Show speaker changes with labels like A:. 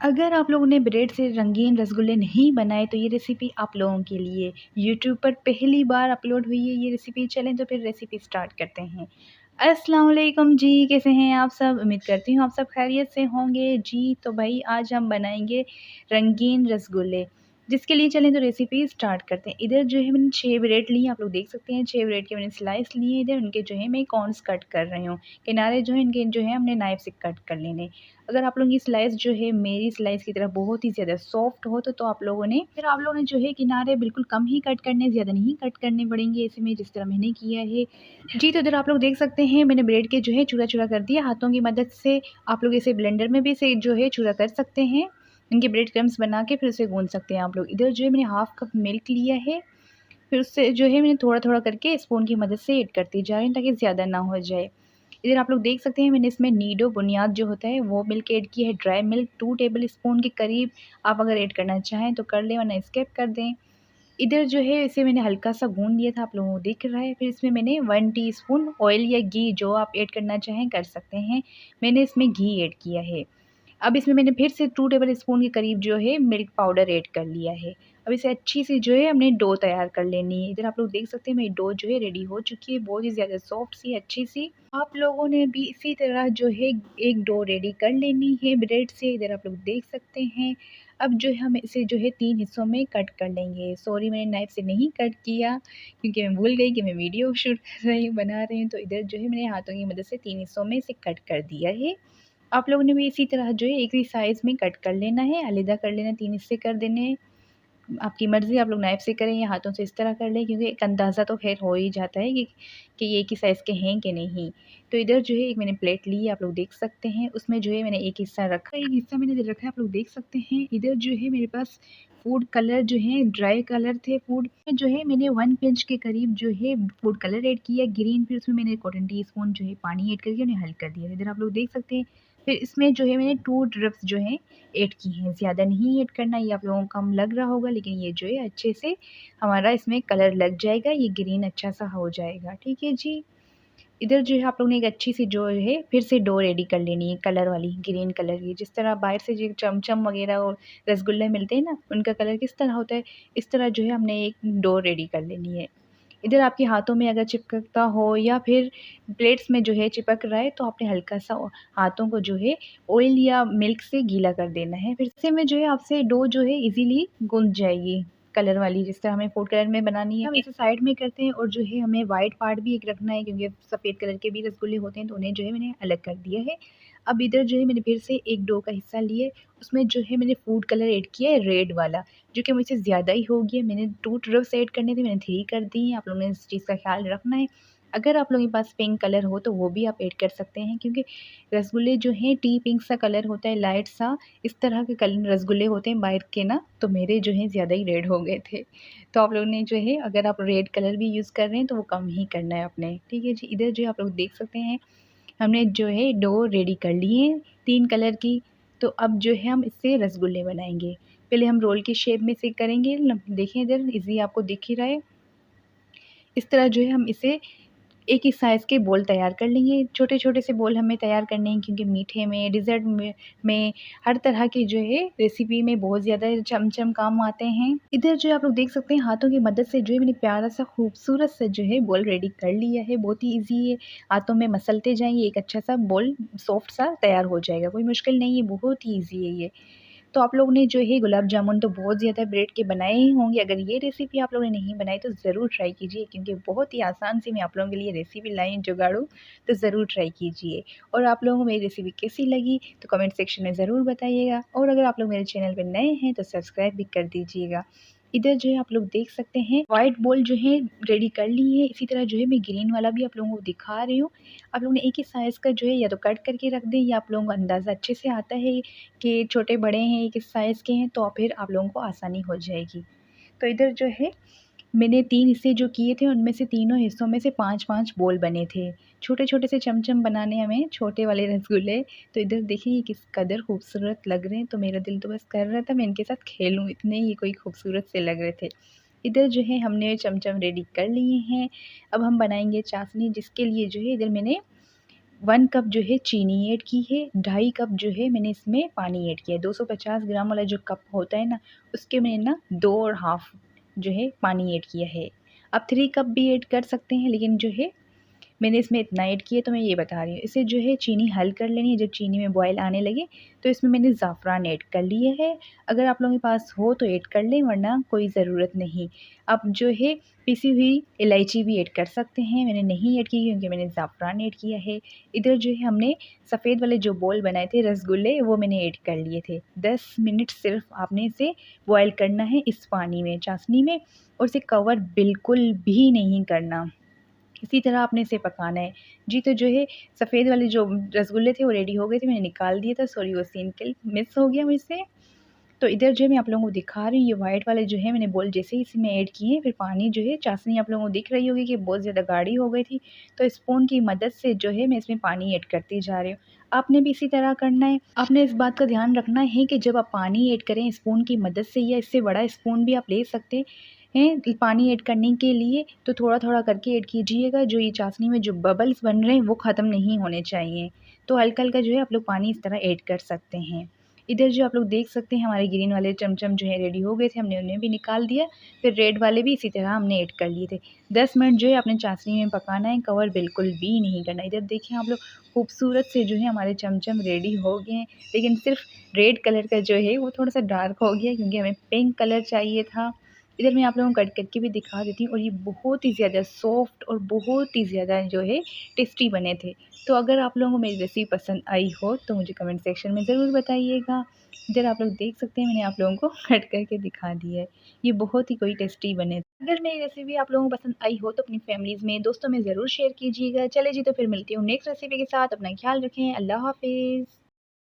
A: अगर आप लोगों ने ब्रेड से रंगीन रसगुल्ले नहीं बनाए तो ये रेसिपी आप लोगों के लिए यूट्यूब पर पहली बार अपलोड हुई है ये रेसिपी। चलें तो फिर रेसिपी स्टार्ट करते हैं। अस्सलाम वालेकुम जी, कैसे हैं आप सब? उम्मीद करती हूँ आप सब खैरियत से होंगे जी। तो भाई आज हम बनाएंगे रंगीन रसगुल्ले, जिसके लिए चलें तो रेसिपी स्टार्ट करते हैं। इधर जो है मैंने 6 ब्रेड लिए, आप लोग देख सकते हैं 6 ब्रेड के मैंने स्लाइस लिए। इधर उनके जो है मैं कॉर्नस कट कर रही हूँ, किनारे जो है इनके जो है हमने नाइफ से कट कर लेने। अगर आप लोगों की स्लाइस जो है मेरी स्लाइस की तरह बहुत ही ज़्यादा सॉफ्ट हो तो आप लोगों ने जो है किनारे बिल्कुल कम ही कट करने, ज़्यादा नहीं कट करने पड़ेंगे ऐसे में, जिस तरह मैंने किया है जी। तो इधर आप लोग देख सकते हैं मैंने ब्रेड के जो है चूरा-चूरा कर दिया हाथों की मदद से। आप लोग इसे ब्लेंडर में भी इसे जो है चूरा कर सकते हैं। इनके ब्रेड क्रम्स बना के फिर उसे गूँथ सकते हैं आप लोग। इधर जो है मैंने हाफ़ कप मिल्क लिया है, फिर उससे जो है मैंने थोड़ा-थोड़ा करके स्पून की मदद से ऐड करती जा रही हूँ ताकि ज़्यादा ना हो जाए। इधर आप लोग देख सकते हैं मैंने इसमें नीडो बुनियाद जो होता है वो मिल्क ऐड की है, ड्राई मिल्क 2 टेबल स्पून के करीब। आप अगर ऐड करना चाहें तो कर लें वरना स्किप कर दें। इधर जो है इसे मैंने हल्का-सा गूँध लिया था, आप लोगों को दिख रहा है। फिर इसमें मैंने 1 टीस्पून ऑयल या घी जो आप ऐड करना चाहें कर सकते हैं। मैंने इसमें घी ऐड किया है। अब इसमें मैंने फिर से 2 टेबल स्पून के करीब जो है मिल्क पाउडर ऐड कर लिया है। अब इसे अच्छी सी जो है हमने डो तैयार कर लेनी है। इधर आप लोग देख सकते हैं मेरी डो जो है रेडी हो चुकी है, बहुत ही ज़्यादा सॉफ्ट सी अच्छी सी। आप लोगों ने भी इसी तरह जो है एक डो रेडी कर लेनी है ब्रेड से। इधर आप लोग देख सकते हैं। अब जो है हम इसे जो है 3 हिस्सों में कट कर लेंगे। सॉरी मैंने नाइफ़ से नहीं कट किया क्योंकि मैं भूल गई कि मैं वीडियो शूट कर रही हूँ, बना रही हूँ। तो इधर जो है मैंने हाथों की मदद से 3 हिस्सों में इसे कट कर दिया है। आप लोगों ने भी इसी तरह जो है एक ही साइज़ में कट कर लेना है, अलग कर लेना है, 3 हिस्से कर देने हैं। आपकी मर्ज़ी, आप लोग नाइफ़ से करें या हाथों से इस तरह कर लें, क्योंकि एक अंदाज़ा तो ख़ैर हो ही जाता है कि ये एक ही साइज़ के हैं कि नहीं। तो इधर जो है एक मैंने प्लेट ली है, आप लोग देख सकते हैं। उसमें जो है मैंने एक हिस्सा रखा, एक हिस्सा मैंने इधर रखा है, आप लोग देख सकते हैं। इधर जो है मेरे पास फूड कलर जो है ड्राई कलर थे फूड में, जो है मैंने 1 पिंच के करीब जो है फूड कलर ऐड किया ग्रीन। फिर उसमें मैंने 1/4 टीस्पून जो है पानी ऐड करके उन्हें हल्का दिया। इधर आप लोग देख सकते हैं। फिर इसमें जो है मैंने 2 ड्रॉप्स जो हैं ऐड की हैं, ज़्यादा नहीं ऐड करना। ये आप लोगों को कम लग रहा होगा, लेकिन ये जो है अच्छे से हमारा इसमें कलर लग जाएगा, ये ग्रीन अच्छा-सा हो जाएगा, ठीक है जी। इधर जो है आप लोगों ने एक अच्छी सी जो है फिर से डो रेडी कर लेनी है कलर वाली, ग्रीन कलर की। जिस तरह बाहर से जो चमचम वगैरह और रसगुल्ले मिलते हैं ना, उनका कलर किस तरह होता है, इस तरह जो है हमने एक डो रेडी कर लेनी है। इधर आपके हाथों में अगर चिपकता हो या फिर प्लेट्स में जो है चिपक रहा है तो आपने हल्का-सा हाथों को जो है ऑयल या मिल्क से गीला कर देना है। फिर से में जो है आपसे डो जो है इज़िली गूँथ जाएगी, कलर वाली जिस तरह हमें फूड कलर में बनानी है। हम इसे साइड में करते हैं और जो है हमें व्हाइट पार्ट भी एक रखना है, क्योंकि सफ़ेद कलर के भी रसगुल्ले होते हैं तो उन्हें जो है मैंने अलग कर दिया है। अब इधर जो है मैंने फिर से एक डो का हिस्सा लिए, उसमें जो है मैंने फूड कलर ऐड किया है रेड वाला, जो कि मुझसे ज़्यादा ही हो गया। मैंने 2 ड्रॉप्स ऐड करने थे, मैंने 3 कर दी हैं। आप लोगों ने इस चीज़ का ख़्याल रखना है। अगर आप लोगों के पास पिंक कलर हो तो वो भी आप ऐड कर सकते हैं, क्योंकि रसगुल्ले जो हैं टी पिंक सा कलर होता है, लाइट सा, इस तरह के रसगुल्ले होते हैं बाहर के ना, तो मेरे जो हैं ज़्यादा ही रेड हो गए थे। तो आप लोगों ने जो है अगर आप रेड कलर भी यूज़ कर रहे हैं तो वो कम ही करना है अपने, ठीक है जी। इधर जो है आप लोग देख सकते हैं हमने जो है डो रेडी कर ली है 3 कलर की। तो अब जो है हम इससे रसगुल्ले बनाएँगे। पहले हम रोल की शेप में से करेंगे। देखें इधर इज़ी आपको दिख ही रहा है। इस तरह जो है हम इसे एक ही साइज़ के बोल तैयार कर लेंगे। छोटे-छोटे से बोल हमें तैयार करने हैं, क्योंकि मीठे में, डेज़र्ट में हर तरह की जो है रेसिपी में बहुत ज़्यादा चमचम काम आते हैं। इधर जो है आप लोग देख सकते हैं हाथों की मदद से जो है मैंने प्यारा-सा खूबसूरत सा जो है बोल रेडी कर लिया है। बहुत ही ईज़ी है, हाथों में मसलते जाएँगे एक अच्छा-सा बोल सॉफ्ट सा तैयार हो जाएगा। कोई मुश्किल नहीं है, बहुत ही ईज़ी है ये। तो आप लोगों ने जो है गुलाब जामुन तो बहुत ज़्यादा ब्रेड के बनाए ही होंगे। अगर ये रेसिपी आप लोगों ने नहीं बनाई तो ज़रूर ट्राई कीजिए, क्योंकि बहुत ही आसान सी मैं आप लोगों के लिए रेसिपी लाई हूँ जुगाड़ू, तो ज़रूर ट्राई कीजिए। और आप लोगों को मेरी रेसिपी कैसी लगी तो कमेंट सेक्शन में ज़रूर बताइएगा, और अगर आप लोग मेरे चैनल पर नए हैं तो सब्सक्राइब भी कर दीजिएगा। इधर जो है आप लोग देख सकते हैं व्हाइट बोल जो है रेडी कर ली है। इसी तरह जो है मैं ग्रीन वाला भी आप लोगों को दिखा रही हूँ। आप लोगों ने एक ही साइज़ का जो है या तो कट करके रख दें, या आप लोगों को अंदाज़ा अच्छे से आता है कि छोटे बड़े हैं एक इस साइज़ के हैं, तो फिर आप लोगों को आसानी हो जाएगी। तो इधर जो है मैंने 3 हिस्से जो किए थे उनमें से तीनों हिस्सों में से 5-5 बोल बने थे। छोटे-छोटे से चमचम बनाने हमें, छोटे वाले रसगुल्ले। तो इधर देखिए ये किस कदर खूबसूरत लग रहे हैं, तो मेरा दिल तो बस कर रहा था मैं इनके साथ खेलूँ, इतने ये कोई खूबसूरत से लग रहे थे। इधर जो है हमने चमचम रेडी कर लिए हैं। अब हम बनाएँगे चाशनी, जिसके लिए जो है इधर मैंने 1 कप जो है चीनी ऐड की है, 2.5 कप जो है मैंने इसमें पानी ऐड किया है। 250 ग्राम वाला जो कप होता है ना, उसके मैंने ना 2 और हाफ़ जो है पानी ऐड किया है। आप 3 कप भी ऐड कर सकते हैं, लेकिन जो है मैंने इसमें इतना ऐड किया तो मैं ये बता रही हूँ। इसे जो है चीनी हल कर लेनी है, जब चीनी में बॉयल आने लगे तो इसमें मैंने ज़ाफ़रान ऐड कर लिए है। अगर आप लोगों के पास हो तो ऐड कर लें, वरना कोई ज़रूरत नहीं। आप जो है पिसी हुई इलायची भी ऐड कर सकते हैं, मैंने नहीं ऐड की क्योंकि मैंने ज़ाफ़रान ऐड किया है। इधर जो है हमने सफ़ेद वाले जो बॉल बनाए थे रसगुल्ले, वो मैंने ऐड कर लिए थे। 10 मिनट सिर्फ़ आपने इसे बॉयल करना है इस पानी में, चाशनी में, और इसे कवर बिल्कुल भी नहीं करना। इसी तरह आपने इसे पकाना है। जी, तो जो है सफ़ेद वाले जो रसगुल्ले थे वो रेडी हो गए थे, मैंने निकाल दिया था, सॉरी वो सीन क्लिप मिस हो गया मुझसे। तो इधर जो है मैं आप लोगों को दिखा रही हूँ, ये वाइट वाले जो है मैंने बॉल जैसे ही इसमें ऐड किए, फिर पानी जो है चाशनी आप लोगों को दिख रही होगी कि बहुत ज़्यादा गाढ़ी हो गई थी, तो स्पून की मदद से जो है मैं इसमें पानी ऐड करती जा रही हूँ। आपने भी इसी तरह करना है। आपने इस बात का ध्यान रखना है कि जब आप पानी ऐड करें स्पून की मदद से, या इससे बड़ा स्पून भी आप ले सकते हैं पानी ऐड करने के लिए, तो थोड़ा-थोड़ा करके ऐड कीजिएगा। जो ये चाशनी में जो बबल्स बन रहे हैं वो ख़त्म नहीं होने चाहिए। तो हल्का-हल्का जो है आप लोग पानी इस तरह ऐड कर सकते हैं। इधर जो आप लोग देख सकते हैं हमारे ग्रीन वाले चमचम जो है रेडी हो गए थे, हमने उन्हें भी निकाल दिया। फिर रेड वाले भी इसी तरह हमने ऐड कर लिए थे। 10 मिनट जो है अपने चाशनी में पकाना है, कवर बिल्कुल भी नहीं करना। इधर देखिए आप लोग खूबसूरत से जो है हमारे चमचम रेडी हो गए हैं, लेकिन सिर्फ रेड कलर का जो है वो थोड़ा-सा डार्क हो गया क्योंकि हमें पिंक कलर चाहिए था। इधर मैं आप लोगों को कट करके भी दिखा देती हूँ, और ये बहुत ही ज़्यादा सॉफ्ट और बहुत ही ज़्यादा जो है टेस्टी बने थे। तो अगर आप लोगों को मेरी रेसिपी पसंद आई हो तो मुझे कमेंट सेक्शन में ज़रूर बताइएगा। इधर आप लोग देख सकते हैं मैंने आप लोगों को कट करके दिखा दिया है। ये बहुत ही कोई टेस्टी बने। अगर मेरी रेसिपी आप लोगों को पसंद आई हो तो अपनी फैमिलीज़ में, दोस्तों में ज़रूर शेयर कीजिएगा। चलिए जी, तो फिर मिलती हूँ नेक्स्ट रेसिपी के साथ। अपना ख़्याल रखें। अल्लाह हाफ़िज़।